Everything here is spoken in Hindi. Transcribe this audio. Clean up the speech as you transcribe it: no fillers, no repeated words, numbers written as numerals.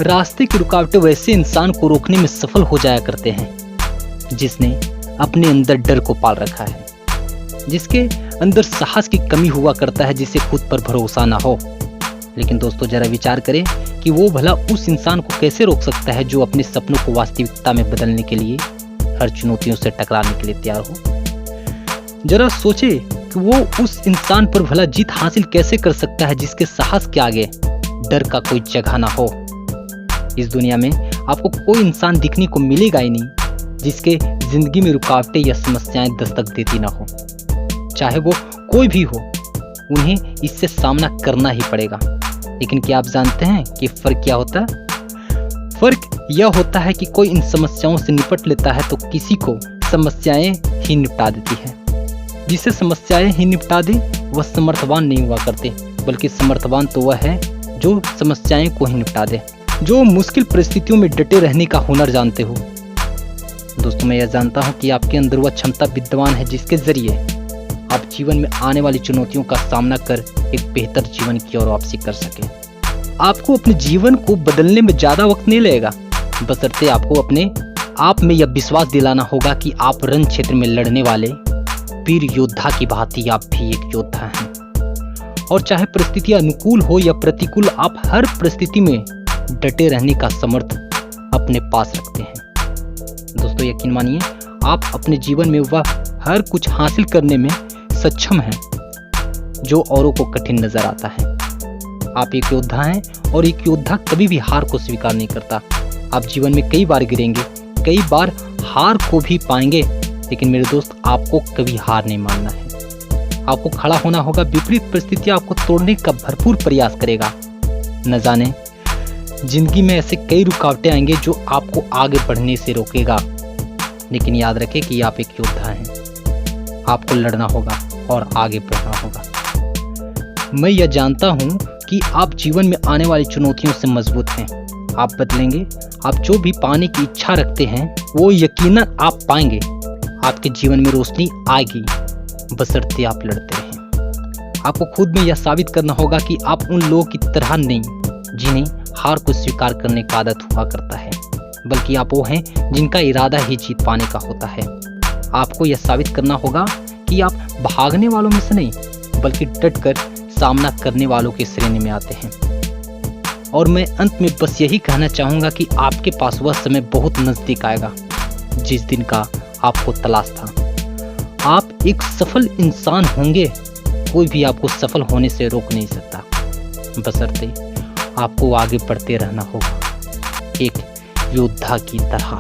रास्ते की रुकावटें वैसे इंसान को रोकने में सफल हो जाया करते हैं जिसने अपने अंदर डर को पाल रखा है, जिसके अंदर साहस की कमी हुआ करता है, जिसे खुद पर भरोसा ना हो। लेकिन दोस्तों जरा विचार करें कि वो भला उस इंसान को कैसे रोक सकता है जो अपने सपनों को वास्तविकता में बदलने के लिए हर चुनौतियों से टकराने के लिए तैयार हो। जरा सोचे कि वो उस इंसान पर भला जीत हासिल कैसे कर सकता है जिसके साहस के आगे डर का कोई जगह ना हो। इस दुनिया में आपको कोई इंसान दिखने को मिलेगा ही नहीं जिसके जिंदगी में रुकावटें या समस्याएं दस्तक देती ना हो। चाहे वो कोई भी हो, उन्हें इससे सामना करना ही पड़ेगा। लेकिन क्या आप जानते हैं कि फर्क क्या होता है? फर्क यह होता है कि कोई इन समस्याओं से निपट लेता है तो किसी को समस्याएं ही निपटा देती है। जिसे समस्याएं ही निपटा दे वह समर्थवान नहीं हुआ करते, बल्कि समर्थवान तो वह है जो समस्याएं को ही निपटा दे, जो मुश्किल परिस्थितियों में डटे रहने का हुनर जानते हो। दोस्तों मैं यह जानता हूं कि आपके अंदर वह क्षमता विद्यमान है जिसके जरिए आप जीवन में आने वाली चुनौतियों का सामना कर एक बेहतर जीवन की ओर वापसी कर सकें। आपको अपने जीवन को बदलने में ज्यादा वक्त नहीं लगेगा, बशर्ते आपको अपने आप में यह विश्वास दिलाना होगा कि आप रण क्षेत्र में लड़ने वाले वीर योद्धा की भांति आप भी एक योद्धा हैं। और चाहे परिस्थितियां अनुकूल हो या प्रतिकूल, आप हर परिस्थिति में डटे रहने का समर्थ अपने पास रखते हैं। दोस्तों यकीन मानिए, आप अपने जीवन में वह हर कुछ हासिल करने में सक्षम हैं जो औरों को कठिन नजर आता है। आप एक योद्धा हैं और एक योद्धा कभी भी हार को स्वीकार नहीं करता। आप जीवन में कई बार गिरेंगे, कई बार हार को भी पाएंगे, लेकिन मेरे दोस्त आपको कभी हार नहीं मानना है। आपको खड़ा होना होगा। विपरीत परिस्थितियां आपको तोड़ने का भरपूर प्रयास करेगा। न जाने जिंदगी में ऐसे कई रुकावटें आएंगे जो आपको आगे बढ़ने से रोकेगा, लेकिन याद रखें कि आप एक योद्धा हैं। आपको लड़ना होगा और आगे बढ़ना होगा। मैं यह जानता हूं कि आप जीवन में आने वाली चुनौतियों से मजबूत हैं। आप बदलेंगे। आप जो भी पाने की इच्छा रखते हैं वो यकीनन आप पाएंगे। आपके जीवन में रोशनी आएगी, बशर्ते आप लड़ते रहें। आपको खुद में यह साबित करना होगा कि आप उन लोगों की तरह नहीं जिन्हें हार को स्वीकार करने का आदत हुआ करता है, बल्कि आप वो हैं जिनका इरादा ही जीत पाने का होता है। आपको यह साबित करना होगा कि आप भागने वालों में से नहीं, बल्कि डटकर सामना करने वालों की श्रेणी में आते हैं। और मैं अंत में बस यही कहना चाहूंगा कि आपके पास वह समय बहुत नजदीक आएगा जिस दिन का आपको तलाश था। आप एक सफल इंसान होंगे। कोई भी आपको सफल होने से रोक नहीं सकता, बशर्ते आपको आगे बढ़ते रहना होगा एक योद्धा की तरह।